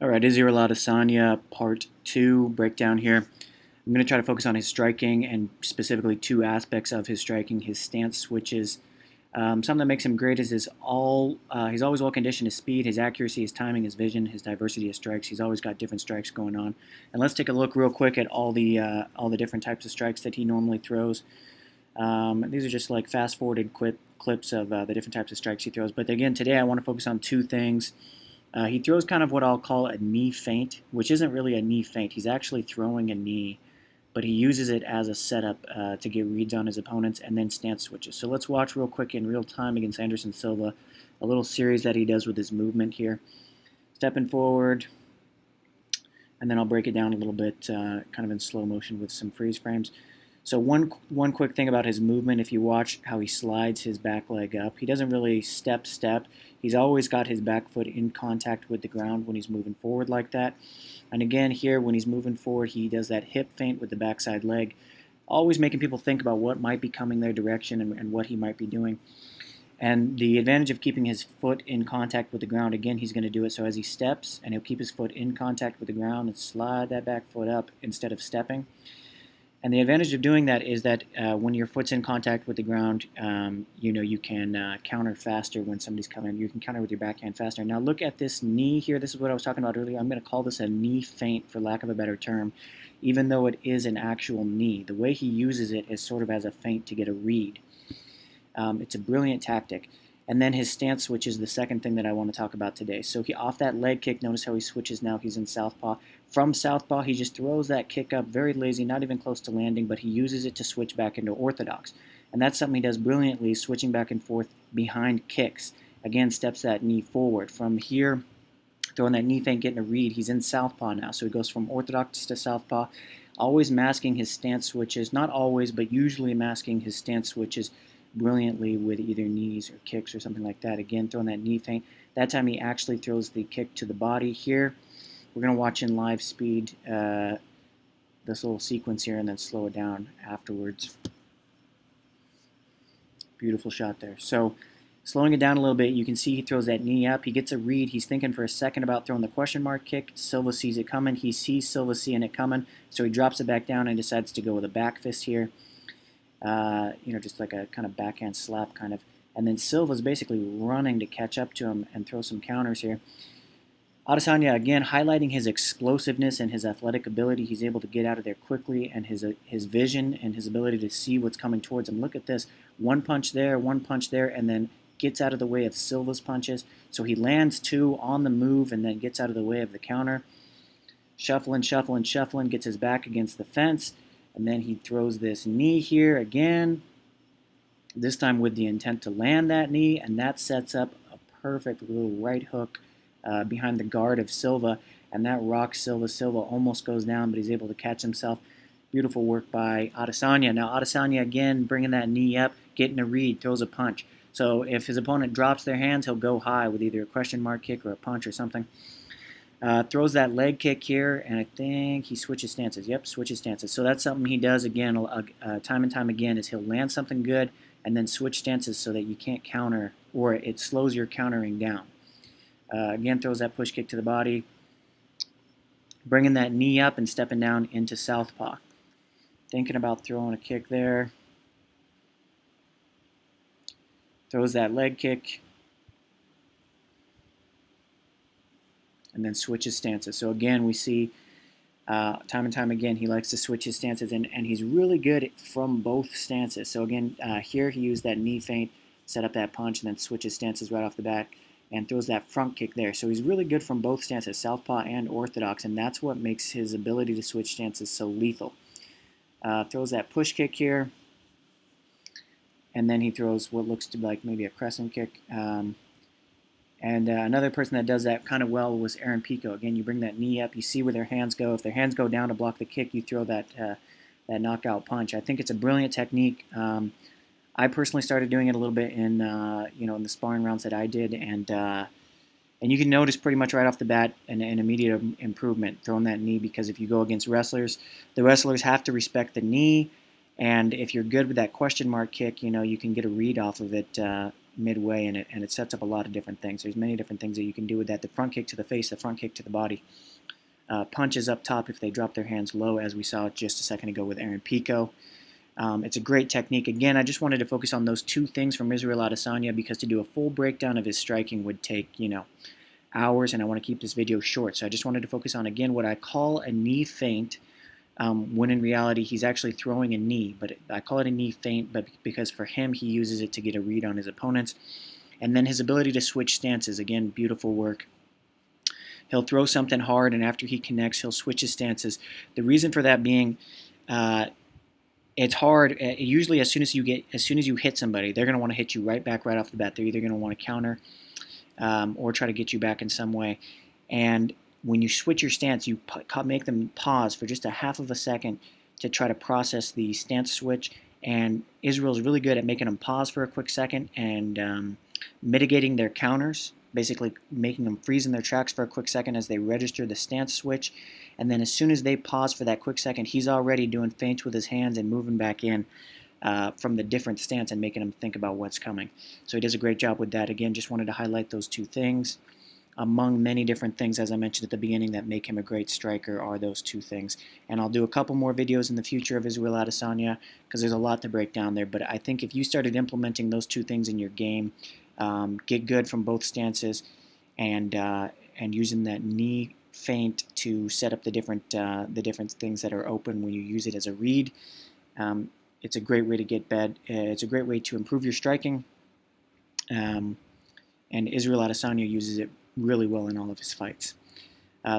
All right, Israel Adesanya, part 2 breakdown here. I'm going to try to focus on his striking and specifically two aspects of his striking: his stance switches. Something that makes him great is he's always well conditioned. His speed, his accuracy, his timing, his vision, his diversity of strikes. He's always got different strikes going on. And let's take a look real quick at all the different types of strikes that he normally throws. These are just like fast forwarded clips of the different types of strikes he throws. But again, today I want to focus on two things. He throws kind of what I'll call a knee feint, which isn't really a knee feint. He's actually throwing a knee, but he uses it as a setup to get reads on his opponents and then stance switches. So let's watch real quick in real time against Anderson Silva, a little series that he does with his movement here. Stepping forward, and then I'll break it down a little bit kind of in slow motion with some freeze frames. So one quick thing about his movement, if you watch how he slides his back leg up, he doesn't really step. He's always got his back foot in contact with the ground when he's moving forward like that. And again, here when he's moving forward, he does that hip feint with the backside leg, always making people think about what might be coming their direction and what he might be doing. And the advantage of keeping his foot in contact with the ground, again, he's going to do it so as he steps, and he'll keep his foot in contact with the ground and slide that back foot up instead of stepping. And the advantage of doing that is that when your foot's in contact with the ground, you can counter faster when somebody's coming. You can counter with your backhand faster. Now look at this knee here. This is what I was talking about earlier. I'm going to call this a knee feint for lack of a better term, even though it is an actual knee. The way he uses it is sort of as a feint to get a read. It's a brilliant tactic. And then his stance switch is the second thing that I want to talk about today. So off that leg kick, notice how he switches now. He's in southpaw. From southpaw, he just throws that kick up, very lazy, not even close to landing, but he uses it to switch back into orthodox. And that's something he does brilliantly, switching back and forth behind kicks. Again, steps that knee forward. From here, throwing that knee feint, getting a read, he's in southpaw now. So he goes from orthodox to southpaw, always masking his stance switches. Not always, but usually masking his stance switches brilliantly with either knees or kicks or something like that. Again, throwing that knee feint. That time he actually throws the kick to the body. Here, we're going to watch in live speed this little sequence here and then slow it down afterwards. Beautiful shot there. So slowing it down a little bit, you can see he throws that knee up. He gets a read. He's thinking for a second about throwing the question mark kick. Silva sees it coming. He sees Silva seeing it coming, so he drops it back down and decides to go with a back fist here. Just like a kind of backhand slap kind of. And then Silva's basically running to catch up to him and throw some counters here. Adesanya, again, highlighting his explosiveness and his athletic ability. He's able to get out of there quickly, and his vision and his ability to see what's coming towards him. Look at this. One punch there, and then gets out of the way of Silva's punches. So he lands two on the move and then gets out of the way of the counter. Shuffling, gets his back against the fence. And then he throws this knee here again, this time with the intent to land that knee, and that sets up a perfect little right hook behind the guard of Silva, and that rocks Silva. Silva almost goes down, but he's able to catch himself. Beautiful work by Adesanya. Now Adesanya, again, bringing that knee up, getting a read, throws a punch. So if his opponent drops their hands, he'll go high with either a question mark kick or a punch or something. Throws that leg kick here, and I think he switches stances. Yep, switches stances. So that's something he does again, time and time again, is he'll land something good and then switch stances so that you can't counter, or it slows your countering down. Again, throws that push kick to the body, bringing that knee up and stepping down into southpaw. Thinking about throwing a kick there. Throws that leg kick. And then switches stances. So again, we see time and time again, he likes to switch his stances, and he's really good from both stances. So again, here he used that knee feint, set up that punch, and then switches stances right off the bat, and throws that front kick there. So he's really good from both stances, southpaw and orthodox, and that's what makes his ability to switch stances so lethal. Throws that push kick here, and then he throws what looks to be like maybe a crescent kick. And another person that does that kind of well was Aaron Pico. Again, you bring that knee up, you see where their hands go. If their hands go down to block the kick, you throw that knockout punch. I think it's a brilliant technique. I personally started doing it a little bit in in the sparring rounds that I did, and you can notice pretty much right off the bat an immediate improvement throwing that knee, because if you go against wrestlers, the wrestlers have to respect the knee, and if you're good with that question mark kick, you can get a read off of it midway, and it sets up a lot of different things. There's many different things that you can do with that. The front kick to the face, the front kick to the body. Punches up top if they drop their hands low, as we saw just a second ago with Aaron Pico. It's a great technique. Again, I just wanted to focus on those two things from Israel Adesanya, because to do a full breakdown of his striking would take, hours, and I want to keep this video short. So I just wanted to focus on, again, what I call a knee feint, when in reality he's actually throwing a knee. But I call it a knee feint, but because for him, he uses it to get a read on his opponents. And then his ability to switch stances, again, beautiful work. He'll throw something hard, and after he connects, he'll switch his stances. The reason for that being, it's hard. Usually, as soon as you hit somebody, they're going to want to hit you right back right off the bat. They're either going to want to counter or try to get you back in some way. And when you switch your stance, you make them pause for just a half of a second to try to process the stance switch. And Israel's really good at making them pause for a quick second and mitigating their counters, basically making them freeze in their tracks for a quick second as they register the stance switch. And then as soon as they pause for that quick second, he's already doing feints with his hands and moving back in from the different stance and making them think about what's coming. So he does a great job with that. Again, just wanted to highlight those two things. Among many different things, as I mentioned at the beginning, that make him a great striker are those two things. And I'll do a couple more videos in the future of Israel Adesanya, because there's a lot to break down there. But I think if you started implementing those two things in your game, get good from both stances, and using that knee feint to set up the different things that are open when you use it as a read, it's a great way to get bed. It's a great way to improve your striking. And Israel Adesanya uses it really well in all of his fights.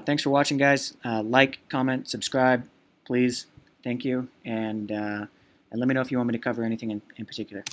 Thanks for watching, guys. Like, comment, subscribe, please. Thank you. And let me know if you want me to cover anything in particular.